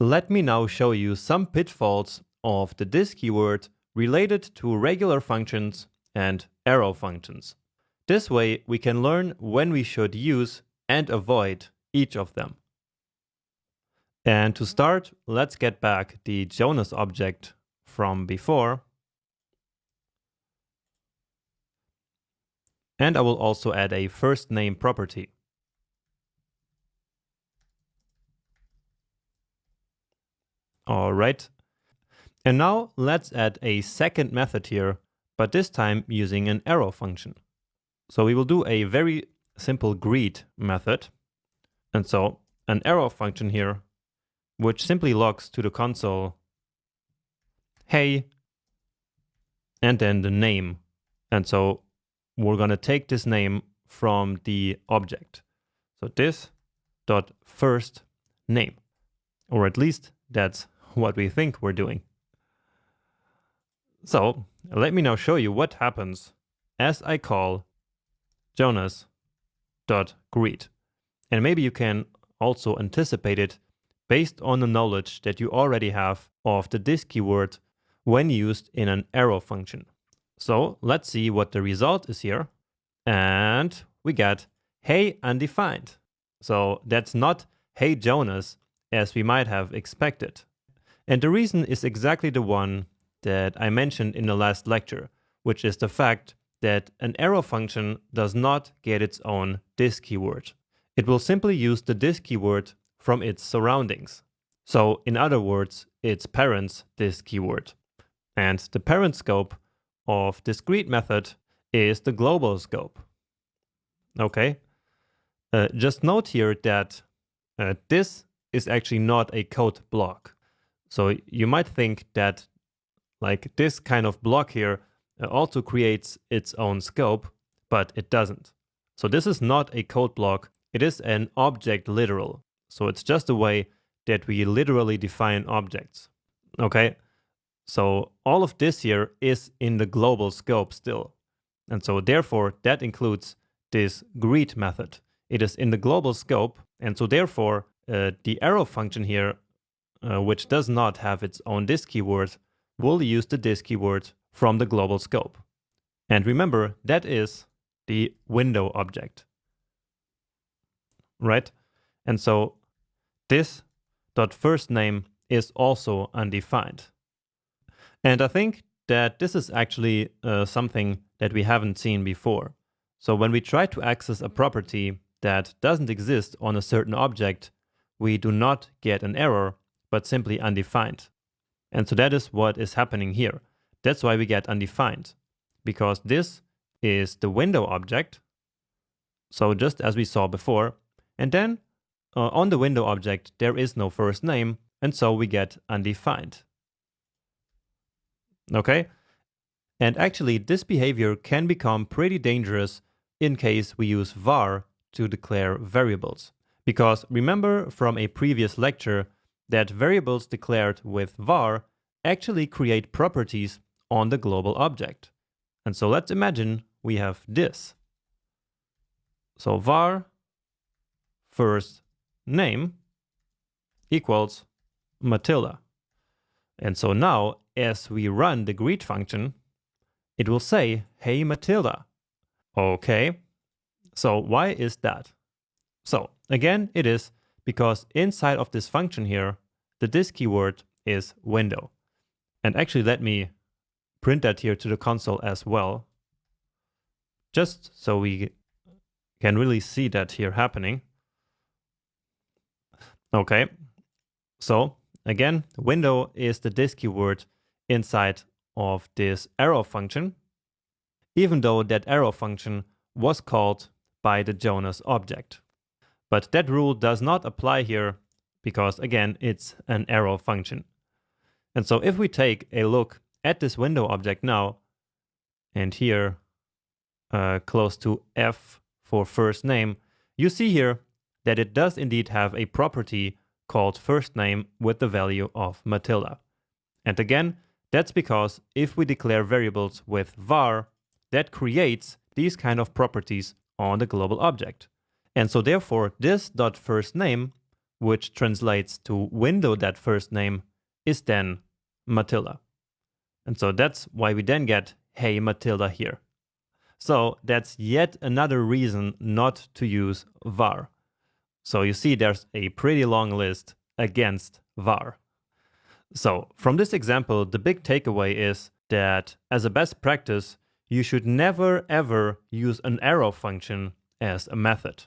Let me now show you some pitfalls of the this keyword related to regular functions and arrow functions. This way we can learn when we should use and avoid each of them. And to start, let's get back the Jonas object from before. And I will also add a first name property. All right. And now let's add a second method here, but this time using an arrow function. So we will do a very simple greet method. And so an arrow function here, which simply logs to the console, hey, and then the name. And so we're going to take this name from the object. So this dot first name, or at least that's what we think we're doing. So let me now show you what happens as I call Jonas.greet. And maybe you can also anticipate it based on the knowledge that you already have of the this keyword when used in an arrow function. So let's see what the result is here. And we get hey undefined. So that's not hey Jonas as we might have expected. And the reason is exactly the one that I mentioned in the last lecture, which is the fact that an arrow function does not get its own this keyword. It will simply use the this keyword from its surroundings. So in other words, its parent's this keyword. And the parent scope of this greet method is the global scope. Okay. Just note here that this is actually not a code block. So you might think that like this kind of block here also creates its own scope, but it doesn't. So this is not a code block. It is an object literal. So it's just a way that we literally define objects. Okay. So all of this here is in the global scope still. And so therefore that includes this greet method. It is in the global scope. And so therefore the arrow function here, which does not have its own this keyword, will use the this keyword from the global scope. And remember, that is the window object, right? And so this dot first name is also undefined. And I think that this is actually something that we haven't seen before. So when we try to access a property that doesn't exist on a certain object, we do not get an error, but simply undefined. And so that is what is happening here. That's why we get undefined, because this is the window object. So just as we saw before, and then on the window object, there is no first name, and so we get undefined. Okay. And actually this behavior can become pretty dangerous in case we use var to declare variables. Because remember from a previous lecture that variables declared with var actually create properties on the global object. And so let's imagine we have this. So var first name equals Matilda. And so now as we run the greet function, it will say, hey Matilda. Okay, so why is that? So again, it is because inside of this function here, the this keyword is window. And actually let me print that here to the console as well, just so we can really see that here happening. Okay, so again, window is the this keyword inside of this arrow function, even though that arrow function was called by the Jonas object. But that rule does not apply here because, again, it's an arrow function. And so if we take a look at this window object now, and here close to F for first name, you see here that it does indeed have a property called first name with the value of Matilda. And again, that's because if we declare variables with var, that creates these kind of properties on the global object. And so therefore, this dot first name which translates to window that first name, is then Matilda. And so that's why we then get hey Matilda here. So that's yet another reason not to use var. So you see there's a pretty long list against var. So from this example, the big takeaway is that as a best practice, you should never ever use an arrow function as a method.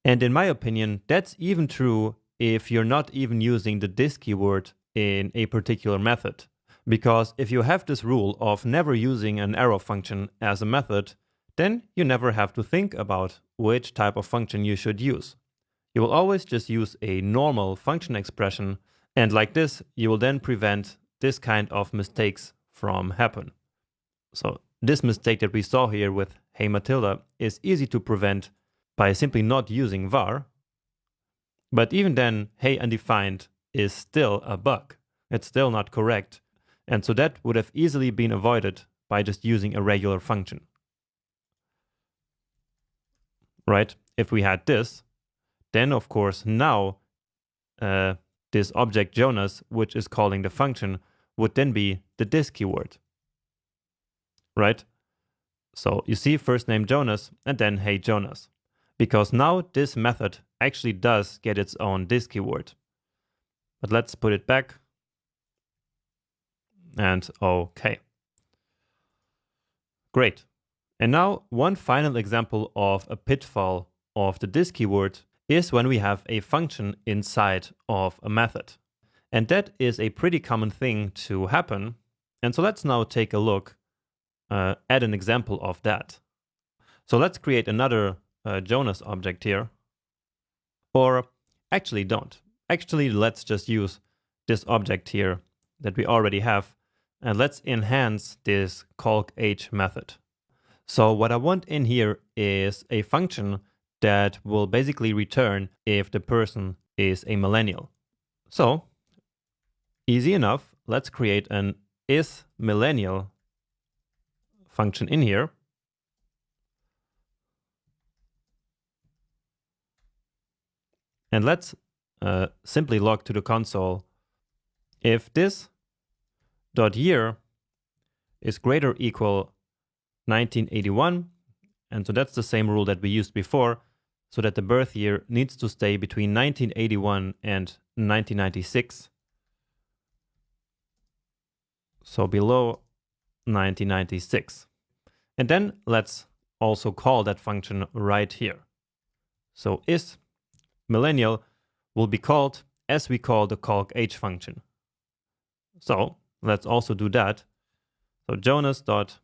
And in my opinion, that's even true if you're not even using the this keyword in a particular method. Because if you have this rule of never using an arrow function as a method, then you never have to think about which type of function you should use. You will always just use a normal function expression, and like this, you will then prevent this kind of mistakes from happen. So this mistake that we saw here with hey Matilda is easy to prevent by simply not using var. But even then, hey undefined is still a bug. It's still not correct. And so that would have easily been avoided by just using a regular function. Right? If we had this, then of course now this object Jonas, which is calling the function, would then be the this keyword. Right? So you see first name Jonas and then hey Jonas. Because now this method actually does get its own this keyword. But let's put it back. And okay. Great. And now one final example of a pitfall of the this keyword is when we have a function inside of a method. And that is a pretty common thing to happen. And so let's now take a look at an example of that. So let's create another Jonas object here. Or actually don't. Actually, let's just use this object here that we already have, and let's enhance this calc_h method. So what I want in here is a function that will basically return if the person is a millennial. So easy enough, let's create an isMillennial function in here. And let's simply log to the console if this dot year is greater or equal 1981, and so that's the same rule that we used before, so that the birth year needs to stay between 1981 and 1996. So below 1996. And then let's also call that function right here. So isMillennial will be called as we call the calc_h function. So let's also do that. So jonas.calc_h.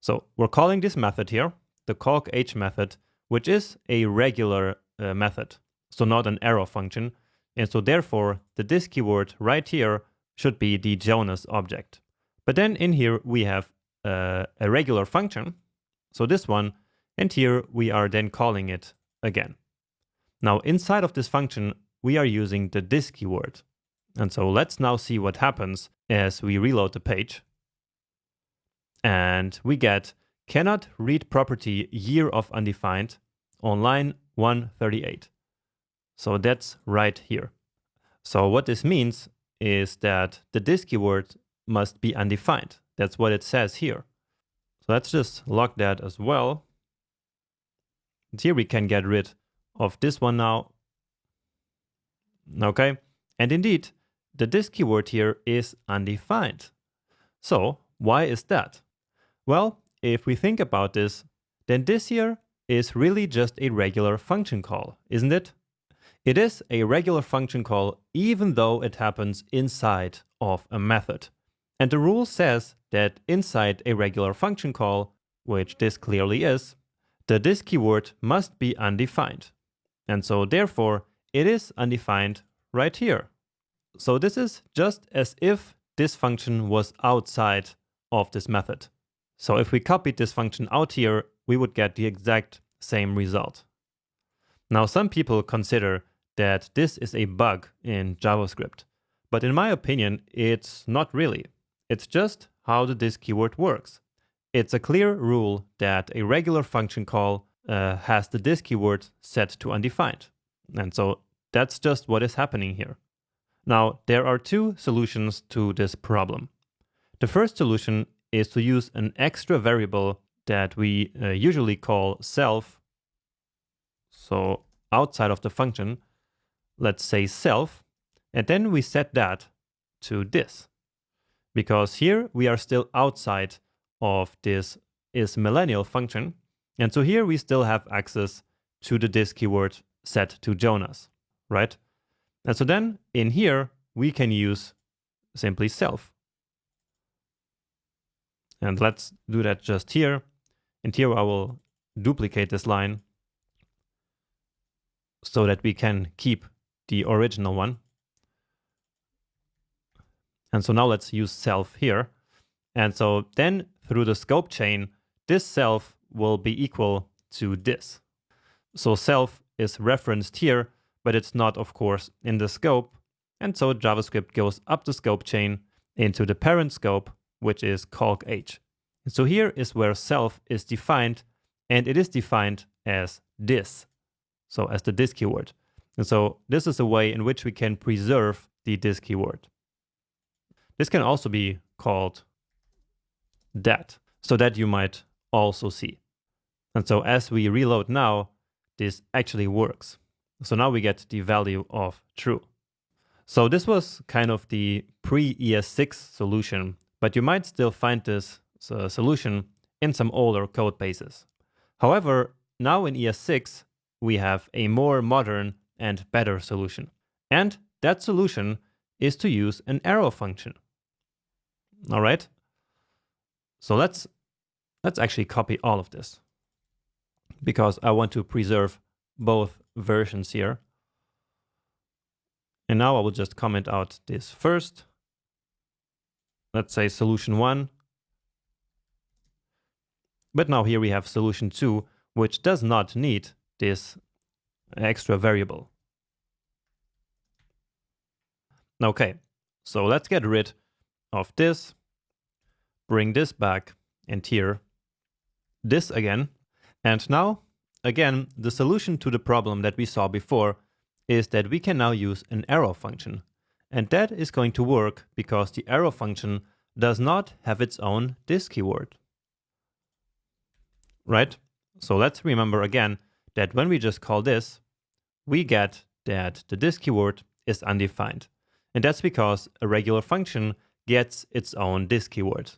So we're calling this method here, the calc_h method, which is a regular method, so not an arrow function. And so therefore, the this keyword right here should be the Jonas object. But then in here we have a regular function, so this one, and here we are then calling it again. Now inside of this function, we are using the this keyword. And so let's now see what happens as we reload the page. And we get cannot read property year of undefined on line 138. So that's right here. So what this means is that the this keyword must be undefined. That's what it says here. So let's just log that as well. And here we can get rid of this one now. Okay, and indeed, the this keyword here is undefined. So why is that? Well, if we think about this, then this here is really just a regular function call, isn't it? It is a regular function call even though it happens inside of a method. And the rule says that inside a regular function call, which this clearly is, the this keyword must be undefined. And so therefore, it is undefined right here. So this is just as if this function was outside of this method. So if we copied this function out here, we would get the exact same result. Now, some people consider that this is a bug in JavaScript, but in my opinion, it's not really. It's just how the this keyword works. It's a clear rule that a regular function call has the this keyword set to undefined. And so that's just what is happening here. Now, there are two solutions to this problem. The first solution is to use an extra variable that we usually call self. So outside of the function, let's say self, and then we set that to this. Because here we are still outside of this isMillennial function. And so here we still have access to the this keyword set to Jonas, right? And so then in here, we can use simply self. And let's do that just here. And here I will duplicate this line so that we can keep the original one. And so now let's use self here. And so then through the scope chain, this self will be equal to this. So self is referenced here, but it's not, of course, in the scope. And so JavaScript goes up the scope chain into the parent scope, which is calc_h. And so here is where self is defined, and it is defined as this. So as the this keyword. And so this is a way in which we can preserve the this keyword. This can also be called that, so that you might also see. And so as we reload now, this actually works. So now we get the value of true. So this was kind of the pre-ES6 solution, but you might still find this solution in some older code bases. However, now in ES6, we have a more modern and better solution. And that solution is to use an arrow function. All right. So let's actually copy all of this because I want to preserve both versions here. And now I will just comment out this first. Let's say solution 1. But now here we have solution 2, which does not need this extra variable. Okay, so let's get rid of this, bring this back, and here, this again. And now, again, the solution to the problem that we saw before is that we can now use an arrow function. And that is going to work because the arrow function does not have its own this keyword. Right? So let's remember again that when we just call this, we get that the this keyword is undefined. And that's because a regular function gets its own this keyword.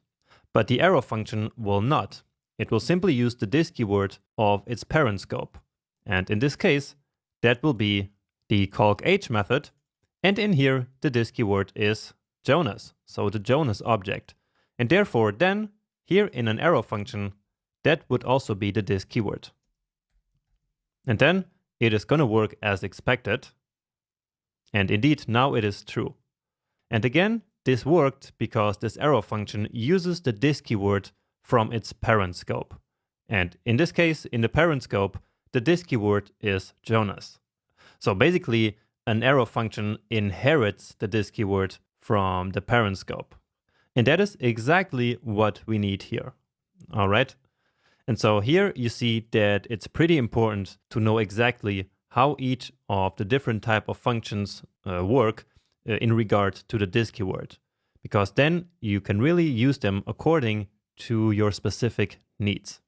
But the arrow function will not. It will simply use the this keyword of its parent scope. And in this case, that will be the calc_h method. And in here, the this keyword is Jonas, so the Jonas object. And therefore, then, here in an arrow function, that would also be the this keyword. And then it is going to work as expected. And indeed, now it is true. And again, this worked because this arrow function uses the this keyword from its parent scope. And in this case, in the parent scope, the this keyword is Jonas. So basically, an arrow function inherits the this keyword from the parent scope. And that is exactly what we need here. All right. And so here you see that it's pretty important to know exactly how each of the different type of functions work in regard to the this keyword, because then you can really use them according to your specific needs.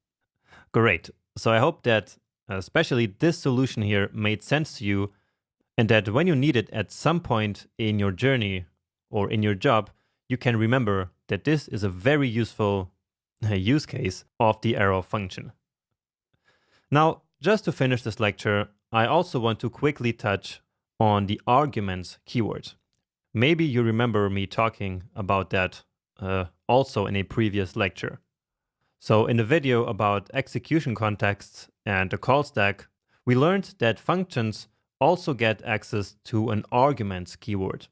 Great. So I hope that especially this solution here made sense to you, and that when you need it at some point in your journey or in your job, you can remember that this is a very useful use case of the arrow function. Now, just to finish this lecture, I also want to quickly touch on the arguments keyword. Maybe you remember me talking about that also in a previous lecture. So in the video about execution contexts and the call stack, we learned that functions also get access to an arguments keyword.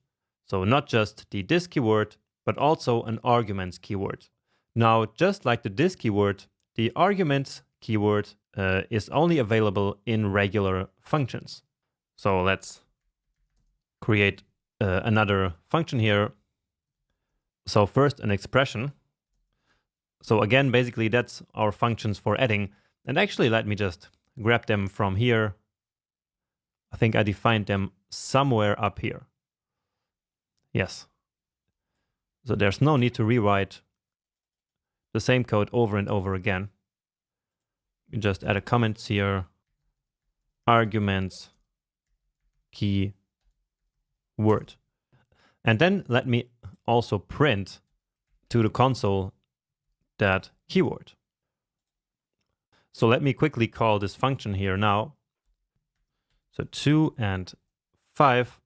So not just the this keyword, but also an arguments keyword. Now, just like the this keyword, the arguments keyword is only available in regular functions. So let's create another function here. So first an expression. So again, basically that's our functions for adding. And actually, let me just grab them from here. I think I defined them somewhere up here. Yes. So there's no need to rewrite the same code over and over again. You just add a comment here, arguments, key, word. And then let me also print to the console that keyword. So let me quickly call this function here now. So 2 and 5.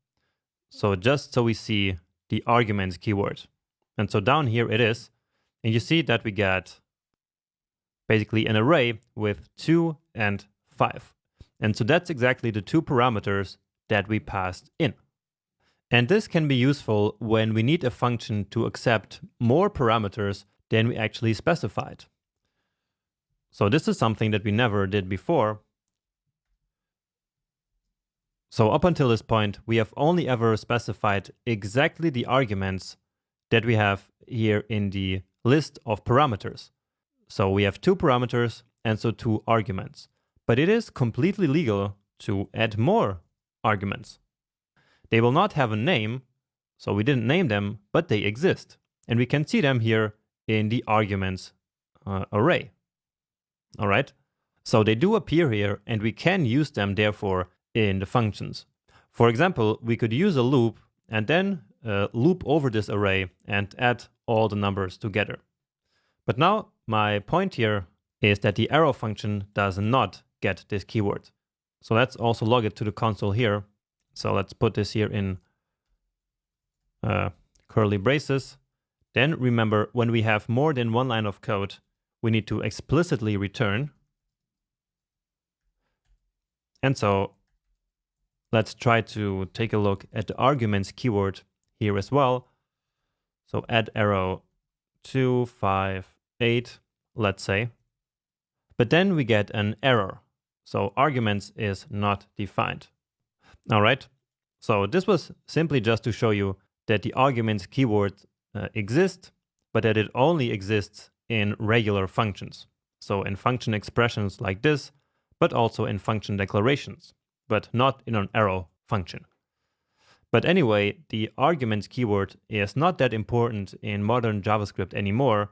So just so we see the arguments keyword. And so down here it is. And you see that we get basically an array with 2 and 5. And so that's exactly the two parameters that we passed in. And this can be useful when we need a function to accept more parameters than we actually specified. So this is something that we never did before. So up until this point, we have only ever specified exactly the arguments that we have here in the list of parameters. So we have two parameters and so two arguments. But it is completely legal to add more arguments. They will not have a name, so we didn't name them, but they exist. And we can see them here in the arguments array. All right? So they do appear here, and we can use them, therefore, in the functions. For example, we could use a loop and then loop over this array and add all the numbers together. But now my point here is that the arrow function does not get this keyword. So let's also log it to the console here. So let's put this here in curly braces. Then remember, when we have more than one line of code, we need to explicitly return. And so let's try to take a look at the arguments keyword here as well. So add arrow 2, 5, 8, let's say. But then we get an error. So arguments is not defined. All right. So this was simply just to show you that the arguments keyword exists, but that it only exists in regular functions. So in function expressions like this, but also in function declarations, but not in an arrow function. But anyway, the arguments keyword is not that important in modern JavaScript anymore,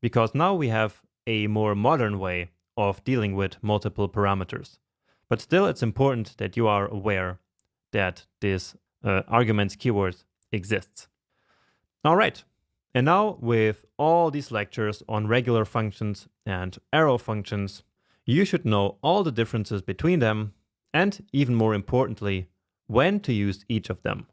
because now we have a more modern way of dealing with multiple parameters. But still, it's important that you are aware that this arguments keyword exists. All right. And now with all these lectures on regular functions and arrow functions, you should know all the differences between them and, even more importantly, when to use each of them.